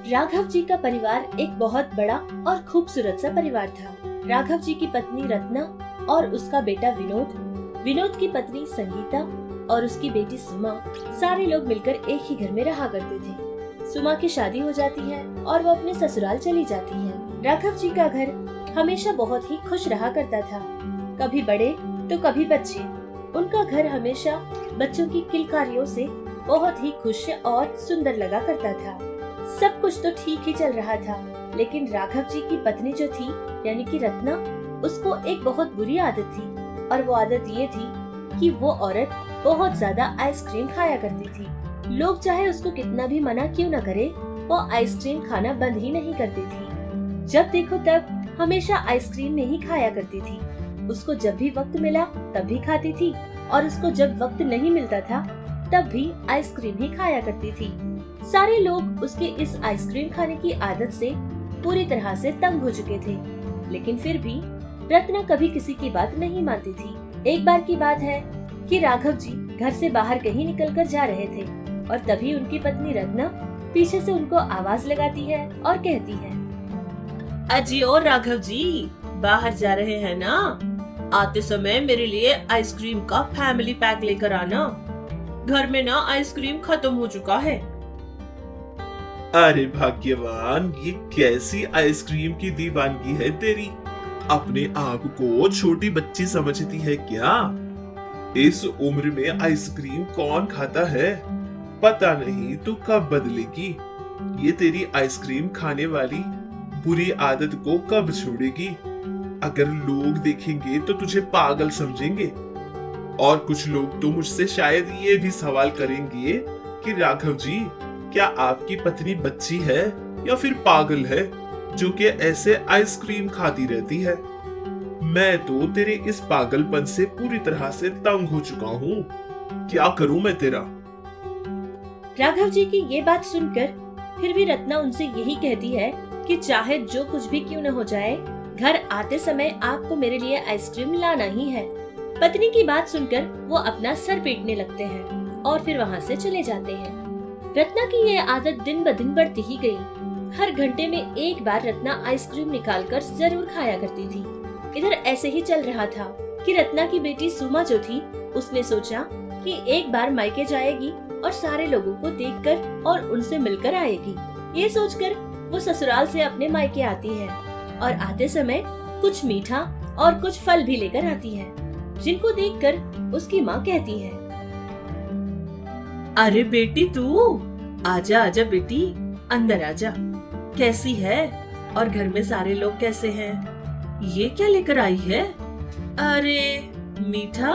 राघव जी का परिवार एक बहुत बड़ा और खूबसूरत सा परिवार था। राघव जी की पत्नी रत्ना और उसका बेटा विनोद, विनोद की पत्नी संगीता और उसकी बेटी सुमा, सारे लोग मिलकर एक ही घर में रहा करते थे। सुमा की शादी हो जाती है और वो अपने ससुराल चली जाती है। राघव जी का घर हमेशा बहुत ही खुश रहा करता था, कभी बड़े तो कभी बच्चे। उनका घर हमेशा बच्चों की किलकारियों से बहुत ही खुश और सुंदर लगा करता था। सब कुछ तो ठीक ही चल रहा था, लेकिन राघव जी की पत्नी जो थी यानी कि रत्ना, उसको एक बहुत बुरी आदत थी और वो आदत ये थी कि वो औरत बहुत ज्यादा आइसक्रीम खाया करती थी। लोग चाहे उसको कितना भी मना क्यों न करे, वो आइसक्रीम खाना बंद ही नहीं करती थी। जब देखो तब हमेशा आइसक्रीम नहीं खाया करती थी। उसको जब भी वक्त मिला तब भी खाती थी और उसको जब वक्त नहीं मिलता था तब भी आइसक्रीम ही खाया करती थी। सारे लोग उसके इस आइसक्रीम खाने की आदत से पूरी तरह से तंग हो चुके थे, लेकिन फिर भी रत्ना कभी किसी की बात नहीं मानती थी। एक बार की बात है कि राघव जी घर से बाहर कहीं निकलकर जा रहे थे और तभी उनकी पत्नी रत्ना पीछे से उनको आवाज लगाती है और कहती है, अजी और राघव जी बाहर जा रहे हैं ना? आते समय मेरे लिए आइसक्रीम का फैमिली पैक लेकर आना। घर में ना आइसक्रीम खत्म हो चुका है। अरे भाग्यवान, ये कैसी आइसक्रीम की दीवानगी है तेरी? अपने आप को छोटी बच्ची समझती है क्या? इस उम्र में आइसक्रीम कौन खाता है? पता नहीं तू कब बदलेगी। ये तेरी आइसक्रीम खाने वाली बुरी आदत को कब छोड़ेगी? अगर लोग देखेंगे तो तुझे पागल समझेंगे और कुछ लोग तो मुझसे शायद ये भी सवाल करेंगे कि राघव जी, क्या आपकी पत्नी बच्ची है या फिर पागल है जो कि ऐसे आइसक्रीम खाती रहती है? मैं तो तेरे इस पागलपन से पूरी तरह से तंग हो चुका हूँ। क्या करूँ मैं तेरा? राघव जी की ये बात सुनकर फिर भी रत्ना उनसे यही कहती है कि चाहे जो कुछ भी क्यों न हो जाए, घर आते समय आपको मेरे लिए आइसक्रीम लाना ही है। पत्नी की बात सुनकर वो अपना सर पीटने लगते हैं और फिर वहाँ से चले जाते हैं। रत्ना की ये आदत दिन ब दिन बढ़ती ही गई। हर घंटे में एक बार रत्ना आइसक्रीम निकालकर जरूर खाया करती थी। इधर ऐसे ही चल रहा था कि रत्ना की बेटी सुमा जो थी, उसने सोचा कि एक बार मायके जाएगी और सारे लोगों को देखकर और उनसे मिलकर आएगी। ये सोचकर वो ससुराल से अपने मायके आती है और आते समय कुछ मीठा और कुछ फल भी लेकर आती है, जिनको देखकर उसकी माँ कहती है, अरे बेटी तू आजा आजा बेटी, अंदर आजा। कैसी है और घर में सारे लोग कैसे हैं? ये क्या लेकर आई है? अरे मीठा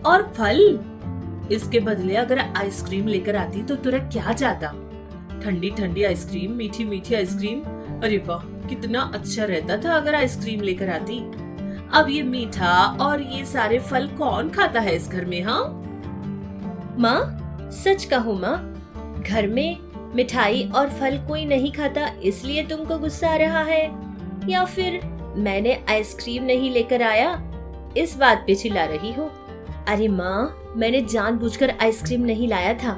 और फल। इसके बदले अगर आइसक्रीम लेकर आती तो तुरंत क्या जाता? ठंडी ठंडी आइसक्रीम, मीठी मीठी आइसक्रीम। अरे वाह, कितना अच्छा रहता था अगर आइसक्रीम लेकर आती। अब ये मीठा और ये सारे फल कौन खाता है इस घर में? हाँ माँ, सच कहूँ माँ, घर में मिठाई और फल कोई नहीं खाता इसलिए तुमको गुस्सा आ रहा है, या फिर मैंने आइसक्रीम नहीं लेकर आया इस बात पे चिल्ला रही हो? अरे माँ, मैंने जानबूझकर आइसक्रीम नहीं लाया था।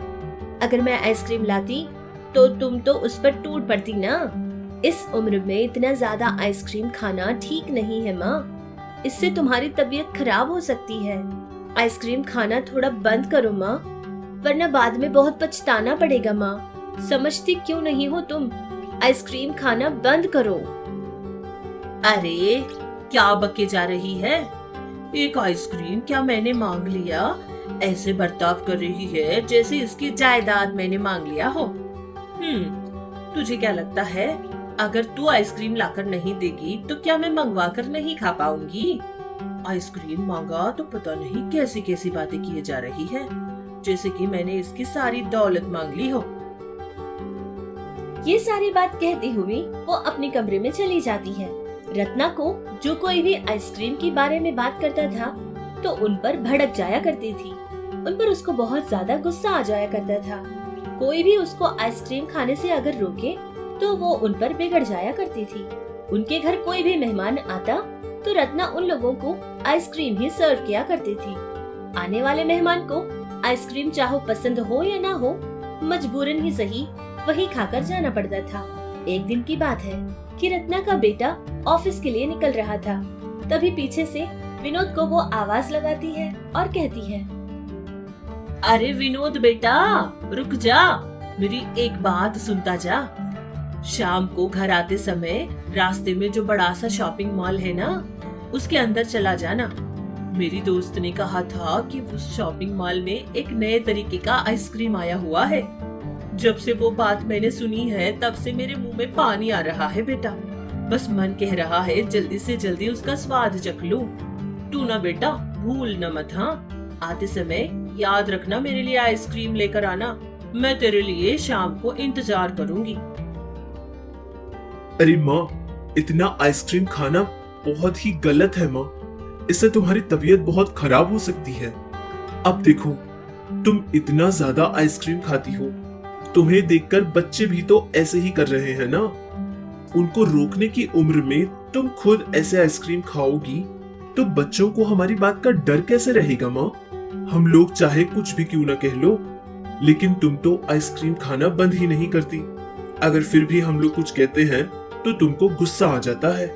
अगर मैं आइसक्रीम लाती तो तुम तो उस पर टूट पड़ती ना। इस उम्र में इतना ज्यादा आइसक्रीम खाना ठीक नहीं है माँ, इससे तुम्हारी तबीयत खराब हो सकती है। आइसक्रीम खाना थोड़ा बंद करो माँ, वरना बाद में बहुत पछताना पड़ेगा माँ। समझती क्यों नहीं हो तुम? आइसक्रीम खाना बंद करो। अरे क्या बके जा रही है? एक आइसक्रीम क्या मैंने मांग लिया? ऐसे बर्ताव कर रही है जैसे इसकी जायदाद मैंने मांग लिया हो। तुझे क्या लगता है अगर तू आइसक्रीम लाकर नहीं देगी तो क्या मैं मंगवा कर नहीं खा पाऊंगी? आइसक्रीम मांगा तो पता नहीं कैसी कैसी बातें किए जा रही है, जैसे कि मैंने इसकी सारी दौलत मांग ली हो। ये सारी बात कहती हुई वो अपने कमरे में चली जाती है। रत्ना को जो कोई भी आइसक्रीम के बारे में बात करता था तो उन पर भड़क जाया करती थी। उन पर उसको बहुत ज्यादा गुस्सा आ जाया करता था। कोई भी उसको आइसक्रीम खाने से अगर रोके तो वो उन पर बिगड़ जाया करती थी। उनके घर कोई भी मेहमान आता तो रत्ना उन लोगों को आइसक्रीम ही सर्व किया करती थी। आने वाले मेहमान को आइसक्रीम चाहो पसंद हो या ना हो, मजबूरन ही सही वही खाकर जाना पड़ता था। एक दिन की बात है कि रत्ना का बेटा ऑफिस के लिए निकल रहा था। तभी पीछे से विनोद को वो आवाज लगाती है और कहती है, अरे विनोद बेटा, रुक जा, मेरी एक बात सुनता जा। शाम को घर आते समय रास्ते में जो बड़ा सा शॉपिंग मॉल है ना, उसके अंदर चला जाना। मेरी दोस्त ने कहा था कि उस शॉपिंग मॉल में एक नए तरीके का आइसक्रीम आया हुआ है। जब से वो बात मैंने सुनी है तब से मेरे मुंह में पानी आ रहा है बेटा। बस मन कह रहा है जल्दी से जल्दी उसका स्वाद चख लूं। तू ना बेटा भूल न मत, हाँ, आते समय याद रखना मेरे लिए आइसक्रीम लेकर आना। मैं तेरे लिए शाम को इंतजार करूंगी। अरे माँ, इतना आइसक्रीम खाना बहुत ही गलत है माँ। इससे तुम्हारी तबीयत बहुत खराब हो सकती है। अब देखो, तुम इतना ज्यादा आइसक्रीम खाती हो, तुम्हें देखकर बच्चे भी तो ऐसे ही कर रहे हैं ना। उनको रोकने की उम्र में तुम खुद ऐसे आइसक्रीम खाओगी तो बच्चों को हमारी बात का डर कैसे रहेगा माँ। हम लोग चाहे कुछ भी क्यों ना कह लो, लेकिन तुम तो आइसक्रीम खाना बंद ही नहीं करती। अगर फिर भी हम लोग कुछ कहते हैं तो तुमको गुस्सा आ जाता है।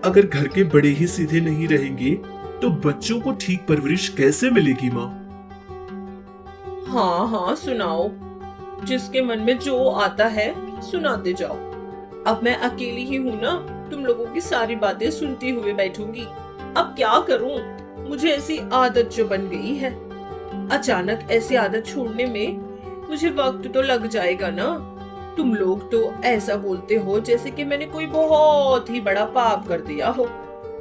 अगर घर के बड़े ही सीधे नहीं रहेंगे तो बच्चों को ठीक परवरिश कैसे मिलेगी माँ। हाँ हाँ सुनाओ, जिसके मन में जो आता है सुनाते जाओ। अब मैं अकेली ही हूँ ना, तुम लोगों की सारी बातें सुनती हुए बैठूंगी। अब क्या करूँ, मुझे ऐसी आदत जो बन गई है। अचानक ऐसी आदत छोड़ने में मुझे वक्त तो लग जाएगा ना। तुम लोग तो ऐसा बोलते हो जैसे कि मैंने कोई बहुत ही बड़ा पाप कर दिया हो।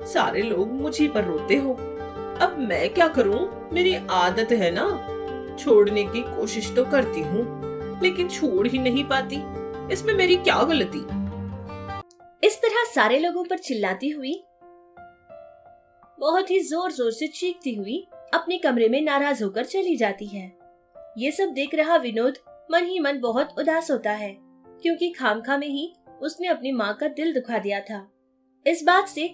सारे लोग मुझी पर रोते हो। अब मैं क्या करूं, मेरी आदत है ना। छोड़ने की कोशिश तो करती हूँ लेकिन छोड़ ही नहीं पाती। इसमें मेरी क्या गलती। इस तरह सारे लोगों पर चिल्लाती हुई, बहुत ही जोर जोर से चीखती हुई अपने कमरे में नाराज होकर चली जाती है। ये सब देख रहा विनोद मन ही मन बहुत उदास होता है, क्योंकि खामखा में ही उसने अपनी माँ का दिल दुखा दिया था। इस बात से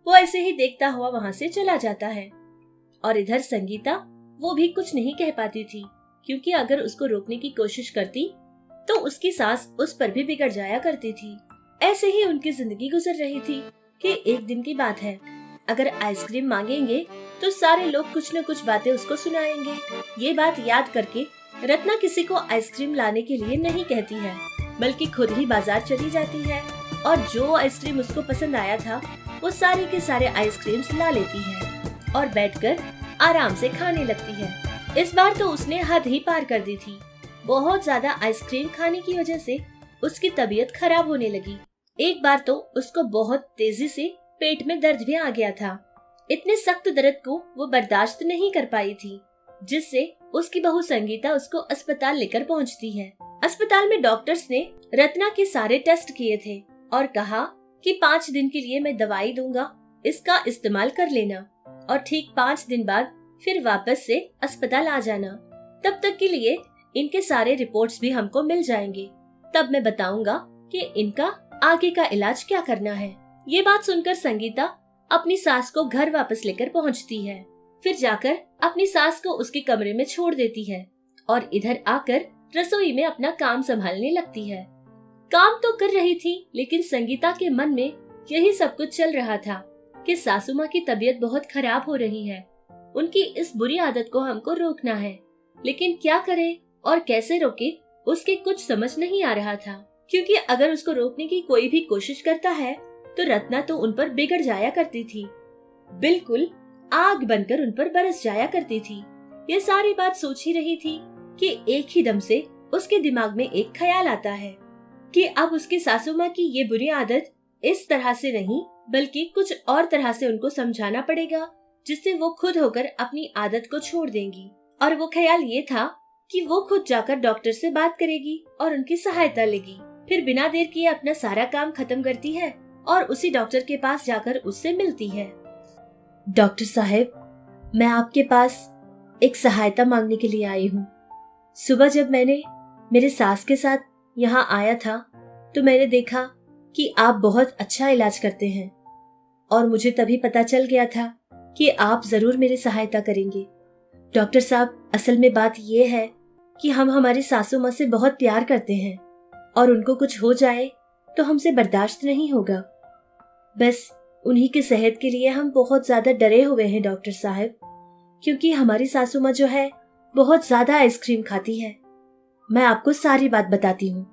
वो ऐसे ही देखता हुआ वहाँ से चला जाता है। और इधर संगीता, वो भी कुछ नहीं कह पाती थी, क्योंकि अगर उसको रोकने की कोशिश करती तो उसकी सास उस पर भी बिगड़ जाया करती थी। ऐसे ही उनकी जिंदगी गुजर रही थी कि एक दिन की बात है, अगर आइसक्रीम मांगेंगे तो सारे लोग कुछ न कुछ बातें उसको सुनाएंगे। ये बात याद करके रत्ना किसी को आइसक्रीम लाने के लिए नहीं कहती है, बल्कि खुद ही बाजार चली जाती है और जो आइसक्रीम उसको पसंद आया था वो सारे के सारे आइसक्रीम्स ला लेती है और बैठकर आराम से खाने लगती है। इस बार तो उसने हद ही पार कर दी थी। बहुत ज्यादा आइसक्रीम खाने की वजह से उसकी तबीयत खराब होने लगी। एक बार तो उसको बहुत तेजी से पेट में दर्द भी आ गया था। इतने सख्त दर्द को वो बर्दाश्त नहीं कर पाई थी, जिससे उसकी बहू संगीता उसको अस्पताल लेकर पहुंचती है। अस्पताल में डॉक्टर्स ने रत्ना के सारे टेस्ट किए थे और कहा कि 5 दिन के लिए मैं दवाई दूंगा, इसका इस्तेमाल कर लेना और ठीक 5 दिन बाद फिर वापस से अस्पताल आ जाना। तब तक के लिए इनके सारे रिपोर्ट्स भी हमको मिल जाएंगे, तब मैं बताऊंगा कि इनका आगे का इलाज क्या करना है। ये बात सुनकर संगीता अपनी सास को घर वापस लेकर पहुंचती है। फिर जाकर अपनी सास को उसके कमरे में छोड़ देती है और इधर आकर रसोई में अपना काम संभालने लगती है। काम तो कर रही थी, लेकिन संगीता के मन में यही सब कुछ चल रहा था कि सासू माँ की तबीयत बहुत खराब हो रही है। उनकी इस बुरी आदत को हमको रोकना है, लेकिन क्या करे और कैसे रोके उसके कुछ समझ नहीं आ रहा था, क्योंकि अगर उसको रोकने की कोई भी कोशिश करता है तो रत्ना तो उन पर बिगड़ जाया करती थी, बिल्कुल आग बनकर उन पर बरस जाया करती थी। ये सारी बात सोच ही रही थी कि एक ही दम से उसके दिमाग में एक ख्याल आता है कि अब उसकी सासू माँ की ये बुरी आदत इस तरह से नहीं बल्कि कुछ और तरह से उनको समझाना पड़ेगा, जिससे वो खुद होकर अपनी आदत को छोड़ देंगी। और वो ख्याल ये था कि वो खुद जाकर डॉक्टर से बात करेगी और उनकी सहायता लेगी। फिर बिना देर किए अपना सारा काम खत्म करती है और उसी डॉक्टर के पास जाकर उससे मिलती है। डॉक्टर साहब, मैं आपके पास एक सहायता मांगने के लिए आई हूँ। सुबह जब मैंने मेरे सास के साथ यहाँ आया था तो मैंने देखा कि आप बहुत अच्छा इलाज करते हैं और मुझे तभी पता चल गया था कि आप जरूर मेरी सहायता करेंगे। डॉक्टर साहब, असल में बात ये है कि हम हमारी सासू माँ से बहुत प्यार करते हैं और उनको कुछ हो जाए तो हमसे बर्दाश्त नहीं होगा। बस उन्हीं की सेहत के लिए हम बहुत ज्यादा डरे हुए हैं डॉक्टर साहब, क्योंकि हमारी सासू माँ जो है बहुत ज्यादा आइसक्रीम खाती है। मैं आपको सारी बात बताती हूँ।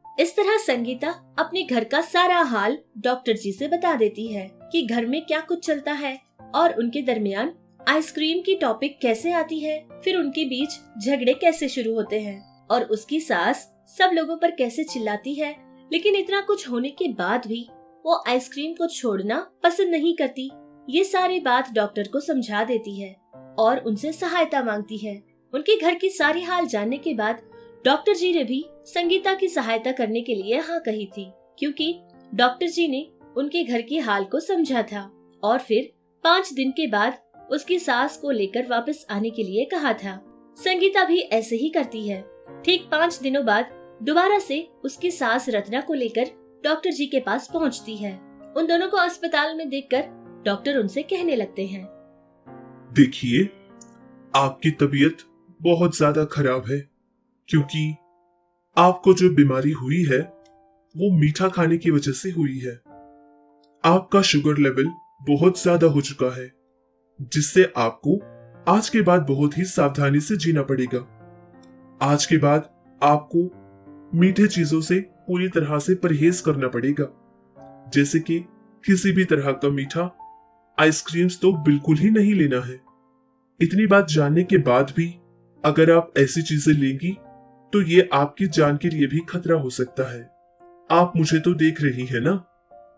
इस तरह संगीता अपने घर का सारा हाल डॉक्टर जी से बता देती है कि घर में क्या कुछ चलता है और उनके दरमियान आइसक्रीम की टॉपिक कैसे आती है, फिर उनके बीच झगड़े कैसे शुरू होते हैं और उसकी सास सब लोगों पर कैसे चिल्लाती है। लेकिन इतना कुछ होने के बाद भी वो आइसक्रीम को छोड़ना पसंद नहीं करती। ये सारी बात डॉक्टर को समझा देती है और उनसे सहायता मांगती है। उनके घर की सारी हाल जानने के बाद डॉक्टर जी ने भी संगीता की सहायता करने के लिए हाँ कही थी, क्योंकि डॉक्टर जी ने उनके घर की हाल को समझा था और फिर 5 दिन के बाद उसकी सास को लेकर वापस आने के लिए कहा था। संगीता भी ऐसे ही करती है। ठीक 5 दिनों बाद दोबारा से उसकी सास रत्ना को लेकर डॉक्टर जी के पास पहुंचती है। उन दोनों को अस्पताल में देखकर डॉक्टर उनसे कहने लगते हैं, देखिए, आपकी तबीयत बहुत ज्यादा खराब है, क्योंकि आपको जो बीमारी हुई है वो मीठा खाने की वजह से हुई है। आपका शुगर लेवल बहुत ज्यादा हो चुका है, जिससे आपको आज के बाद बहुत ही सावधानी से जीना पड़ेगा। आज के बाद आपको मीठे चीजों से पूरी तरह से परहेज करना पड़ेगा, जैसे कि किसी भी तरह का मीठा, आइसक्रीम्स तो बिल्कुल ही नहीं लेना है। इतनी बात जानने के बाद भी अगर आप ऐसी चीजें लेंगी तो ये आपकी जान के लिए भी खतरा हो सकता है। आप मुझे तो देख रही है ना,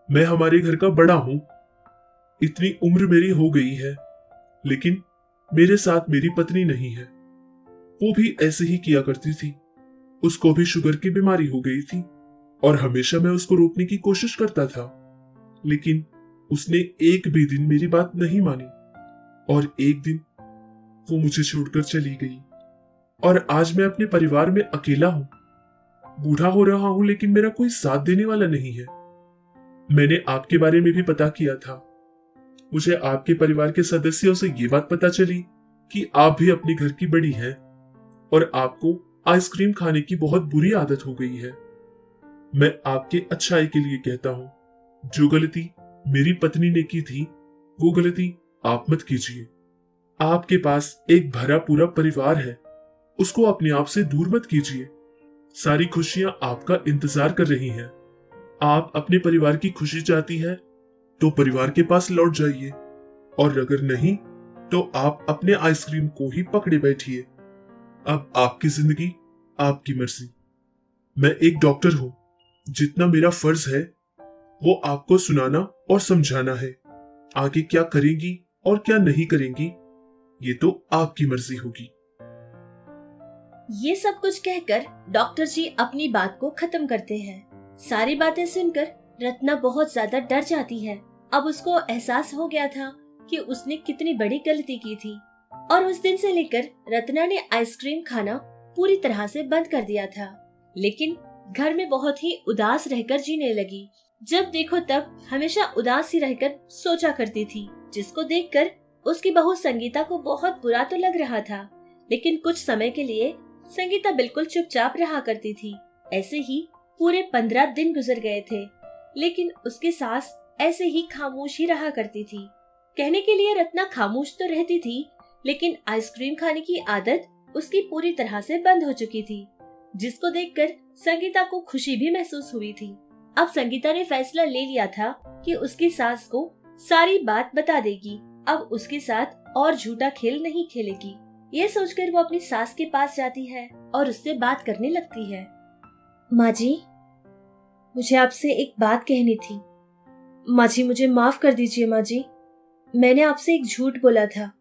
मैं हमारे घर का बड़ा हूं, इतनी उम्र मेरी हो गई है, लेकिन मेरे साथ मेरी पत्नी नहीं है। वो भी ऐसे ही किया करती थी। उसको भी शुगर की बीमारी हो गई थी और हमेशा मैं उसको रोकने की कोशिश करता था, लेकिन उसने एक भी दिन मेरी बात नहीं मानी और एक दिन वो मुझे छोड़कर चली गई। और आज मैं अपने परिवार में अकेला हूं, बूढ़ा हो रहा हूं, लेकिन मेरा कोई साथ देने वाला नहीं है। मैंने आपके बारे में भी पता किया था। मुझे आपके परिवार के सदस्यों से ये बात पता चली कि आप भी अपने घर की बड़ी हैं और आपको आइसक्रीम खाने की बहुत बुरी आदत हो गई है। मैं आपके अच्छाई के लिए कहता हूं, जो गलती मेरी पत्नी ने की थी वो गलती आप मत कीजिए। आपके पास एक भरा पूरा परिवार है, उसको अपने आप से दूर मत कीजिए। सारी खुशियां आपका इंतजार कर रही हैं। आप अपने परिवार की खुशी चाहती है तो परिवार के पास लौट जाइए, और अगर नहीं तो आप अपने आइसक्रीम को ही पकड़े बैठिए। अब आपकी जिंदगी, आपकी मर्जी। मैं एक डॉक्टर हूं, जितना मेरा फर्ज है वो आपको सुनाना और समझाना है। आगे क्या करेंगी और क्या नहीं करेंगी ये तो आपकी मर्जी होगी। ये सब कुछ कहकर डॉक्टर जी अपनी बात को खत्म करते हैं। सारी बातें सुनकर रत्ना बहुत ज्यादा डर जाती है। अब उसको एहसास हो गया था कि उसने कितनी बड़ी गलती की थी और उस दिन से लेकर रत्ना ने आइसक्रीम खाना पूरी तरह से बंद कर दिया था। लेकिन घर में बहुत ही उदास रहकर जीने लगी। जब देखो तब हमेशा उदास ही रहकर सोचा करती थी, जिसको देखकर उसकी बहू संगीता को बहुत बुरा तो लग रहा था। लेकिन कुछ समय के लिए संगीता बिल्कुल चुपचाप रहा करती थी। ऐसे ही पूरे 15 दिन गुजर गए थे, लेकिन उसकी सास ऐसे ही खामोश ही रहा करती थी। कहने के लिए रत्ना खामोश तो रहती थी, लेकिन आइसक्रीम खाने की आदत उसकी पूरी तरह से बंद हो चुकी थी, जिसको देखकर संगीता को खुशी भी महसूस हुई थी। अब संगीता ने फैसला ले लिया था कि उसकी सास को सारी बात बता देगी। अब उसके साथ और झूठा खेल नहीं खेलेगी। ये सोचकर वो अपनी सास के पास जाती है और उससे बात करने लगती है। माँ जी, मुझे आपसे एक बात कहनी थी। माँ जी, मुझे माफ कर दीजिए। माँ जी, मैंने आपसे एक झूठ बोला था,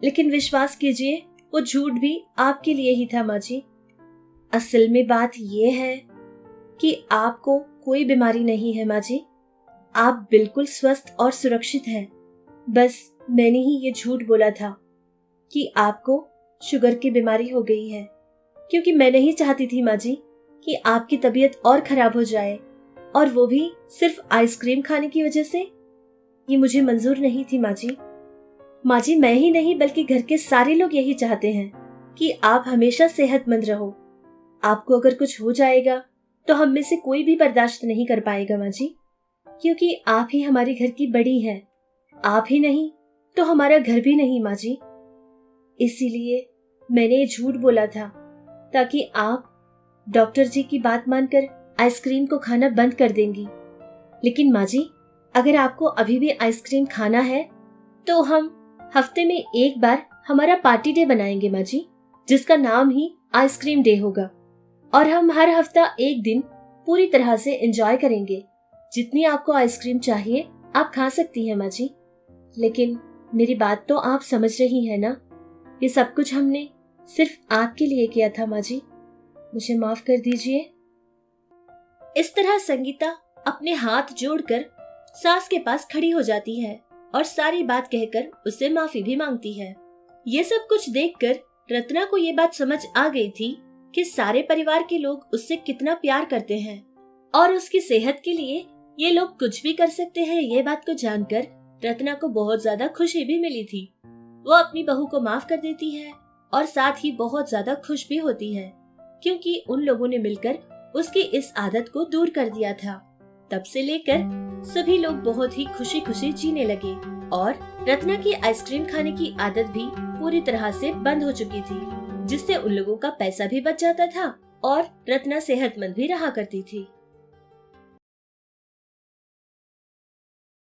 लेकिन विश्वास कीजिए वो झूठ भी आपके लिए ही था। माँ जी, असल में बात ये है कि आपको कोई बीमारी नहीं है। माँ जी, आप बिल्कुल स्वस्थ और सुरक्षित हैं। बस मैंने ही ये झूठ बोला था कि आपको शुगर की बीमारी हो गई है, क्योंकि मैं नहीं चाहती थी माँ जी कि आपकी तबीयत और खराब हो जाए, और वो भी सिर्फ आइसक्रीम खाने की वजह से। ये मुझे मंजूर नहीं थी माँ जी। माँ जी, मैं ही नहीं बल्कि घर के सारे लोग यही चाहते हैं कि आप हमेशा सेहतमंद रहो। आपको अगर कुछ हो जाएगा तो हम में से कोई भी बर्दाश्त नहीं कर पाएगा माँ जी, क्योंकि आप ही हमारे घर की बड़ी हैं। आप ही नहीं तो हमारा घर भी नहीं माँ जी। इसीलिए मैंने ये झूठ बोला था ताकि आप डॉक्टर जी की बात मानकर आइसक्रीम को खाना बंद कर देंगी। लेकिन माँ जी, अगर आपको अभी भी आइसक्रीम खाना है तो हम हफ्ते में एक बार हमारा पार्टी डे बनाएंगे माँ जी, जिसका नाम ही आइसक्रीम डे होगा। और हम हर हफ्ता एक दिन पूरी तरह से एंजॉय करेंगे। जितनी आपको आइसक्रीम चाहिए आप खा सकती हैं माँ जी। लेकिन मेरी बात तो आप समझ रही हैं ना, ये सब कुछ हमने सिर्फ आपके लिए किया था माँ जी, मुझे माफ कर दीजिए। इस तरह संगीता अपने हाथ जोड़कर सास के पास खड़ी हो जाती है और सारी बात कहकर उससे माफी भी मांगती है। ये सब कुछ देखकर रत्ना को ये बात समझ आ गई थी कि सारे परिवार के लोग उससे कितना प्यार करते हैं और उसकी सेहत के लिए ये लोग कुछ भी कर सकते हैं। ये बात को जानकर रत्ना को बहुत ज्यादा खुशी भी मिली थी। वो अपनी बहू को माफ कर देती है और साथ ही बहुत ज्यादा खुश भी होती है, क्योंकि उन लोगों ने मिलकर उसकी इस आदत को दूर कर दिया था। तब से लेकर सभी लोग बहुत ही खुशी खुशी जीने लगे और रत्ना की आइसक्रीम खाने की आदत भी पूरी तरह से बंद हो चुकी थी, जिससे उन लोगों का पैसा भी बच जाता था और रत्ना सेहतमंद भी रहा करती थी।